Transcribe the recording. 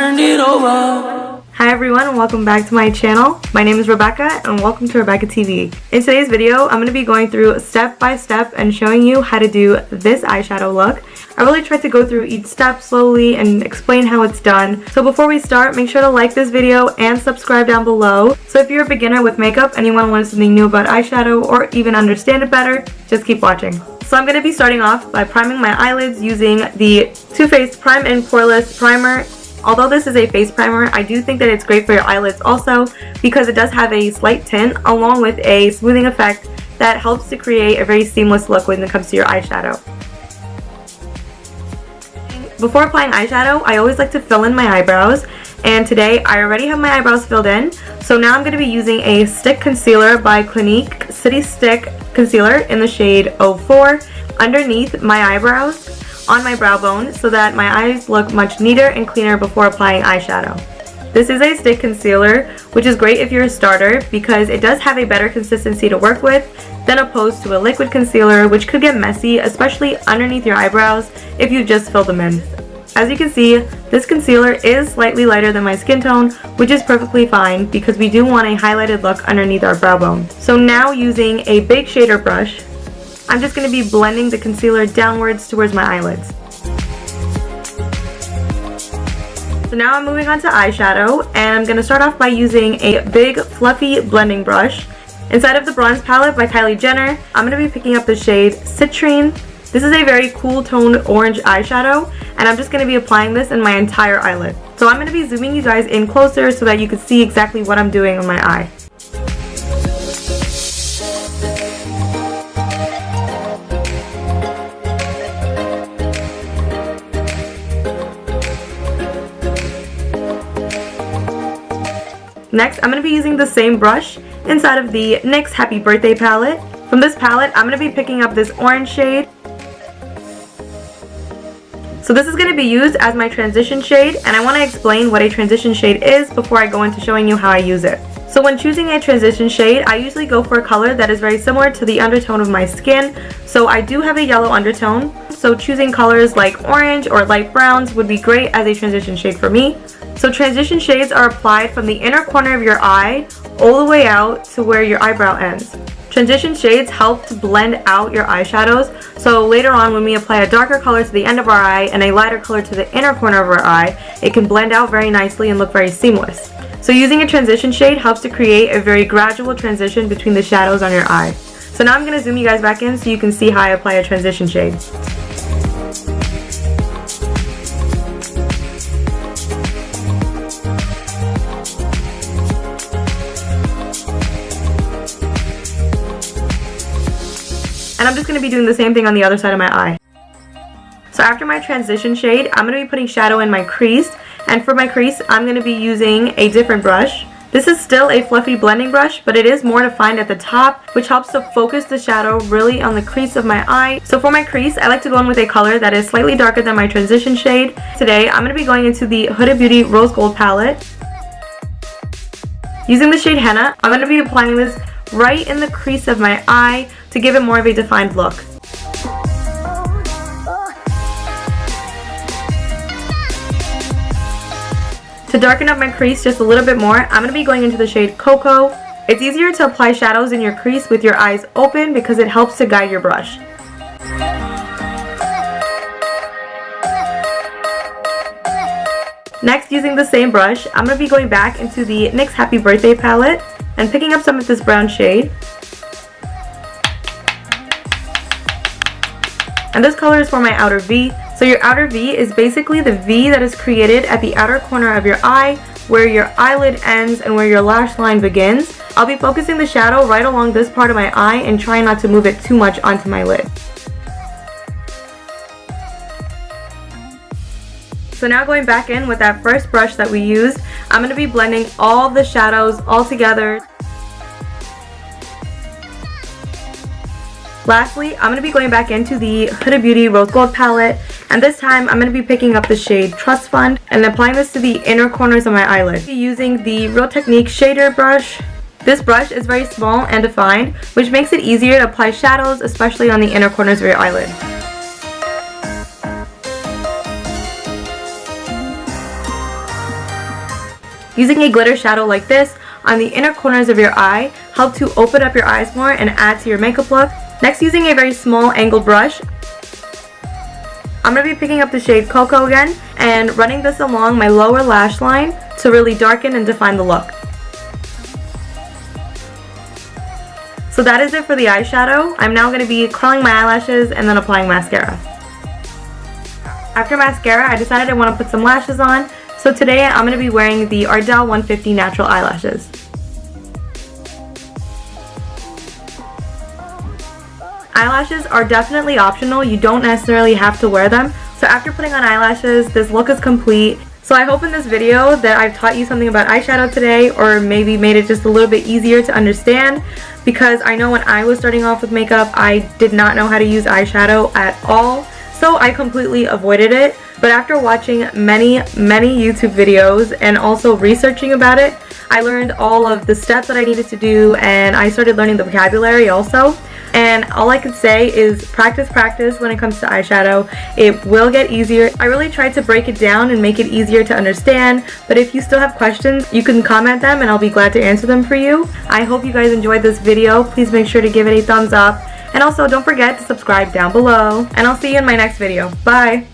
turned it over. Hi everyone and welcome back to my channel. My name is Rebecca and welcome to Rebecca TV. In today's video, I'm going to be going through step by step and showing you how to do this eyeshadow look. I really tried to go through each step slowly and explain how it's done. So before we start, make sure to like this video and subscribe down below. So if you're a beginner with makeup and you want to learn something new about eyeshadow or even understand it better, just keep watching. So I'm going to be starting off by priming my eyelids using the Too Faced Prime and Poreless Primer. Although this is a face primer, I do think that it's great for your eyelids also because it does have a slight tint along with a smoothing effect that helps to create a very seamless look when it comes to your eyeshadow. Before applying eyeshadow, I always like to fill in my eyebrows, and today I already have my eyebrows filled in. So now I'm going to be using a stick concealer by Clinique City Stick Concealer in the shade 04 underneath my eyebrows on my brow bone so that my eyes look much neater and cleaner before applying eyeshadow. This is a stick concealer, which is great if you're a starter because it does have a better consistency to work with than opposed to a liquid concealer, which could get messy, especially underneath your eyebrows if you just fill them in. As you can see, this concealer is slightly lighter than my skin tone, which is perfectly fine because we do want a highlighted look underneath our brow bone. So now using a big shader brush, I'm just going to be blending the concealer downwards towards my eyelids. So now I'm moving on to eyeshadow, and I'm going to start off by using a big fluffy blending brush. Inside of the bronze palette by Kylie Jenner, I'm going to be picking up the shade Citrine. This is a very cool toned orange eyeshadow, and I'm just going to be applying this in my entire eyelid. So I'm going to be zooming you guys in closer so that you can see exactly what I'm doing on my eye. Next, I'm going to be using the same brush inside of the NYX Happy Birthday palette. From this palette, I'm going to be picking up this orange shade. So this is going to be used as my transition shade, and I want to explain what a transition shade is before I go into showing you how I use it. So when choosing a transition shade, I usually go for a color that is very similar to the undertone of my skin. So I do have a yellow undertone, so choosing colors like orange or light browns would be great as a transition shade for me. So transition shades are applied from the inner corner of your eye all the way out to where your eyebrow ends. Transition shades help to blend out your eyeshadows, so later on when we apply a darker color to the end of our eye and a lighter color to the inner corner of our eye, it can blend out very nicely and look very seamless. So using a transition shade helps to create a very gradual transition between the shadows on your eye. So now I'm going to zoom you guys back in so you can see how I apply a transition shade. And I'm just going to be doing the same thing on the other side of my eye. So after my transition shade, I'm going to be putting shadow in my crease. And for my crease, I'm going to be using a different brush. This is still a fluffy blending brush, but it is more defined at the top, which helps to focus the shadow really on the crease of my eye. So for my crease, I like to go in with a color that is slightly darker than my transition shade. Today, I'm going to be going into the Huda Beauty Rose Gold palette. Using the shade Henna, I'm going to be applying this right in the crease of my eye to give it more of a defined look. To darken up my crease just a little bit more, I'm going to be going into the shade Cocoa. It's easier to apply shadows in your crease with your eyes open because it helps to guide your brush. Next, using the same brush, I'm going to be going back into the NYX Happy Birthday palette and picking up some of this brown shade. And this color is for my outer V. So your outer V is basically the V that is created at the outer corner of your eye where your eyelid ends and where your lash line begins. I'll be focusing the shadow right along this part of my eye and trying not to move it too much onto my lid. So now going back in with that first brush that we used, I'm going to be blending all the shadows all together. Lastly, I'm going to be going back into the Huda Beauty Rose Gold palette, and this time I'm going to be picking up the shade Trust Fund and applying this to the inner corners of my eyelid. I'll be using the Real Technique shader brush. This brush is very small and defined, which makes it easier to apply shadows, especially on the inner corners of your eyelid. Using a glitter shadow like this on the inner corners of your eye help to open up your eyes more and add to your makeup look. Next, using a very small angled brush, I'm going to be picking up the shade Cocoa again and running this along my lower lash line to really darken and define the look. So that is it for the eyeshadow. I'm now going to be curling my eyelashes and then applying mascara. After mascara, I decided I want to put some lashes on. So today I'm going to be wearing the Ardell 150 Natural Eyelashes. Eyelashes are definitely optional. You don't necessarily have to wear them. So after putting on eyelashes, this look is complete. So I hope in this video that I've taught you something about eyeshadow today, or maybe made it just a little bit easier to understand, because I know when I was starting off with makeup, I did not know how to use eyeshadow at all. So I completely avoided it. But after watching many YouTube videos and also researching about it, I learned all of the steps that I needed to do, and I started learning the vocabulary also. And all I can say is practice when it comes to eyeshadow. It will get easier. I really tried to break it down and make it easier to understand, but if you still have questions, you can comment them and I'll be glad to answer them for you. I hope you guys enjoyed this video. Please make sure to give it a thumbs up, and also don't forget to subscribe down below, and I'll see you in my next video. Bye!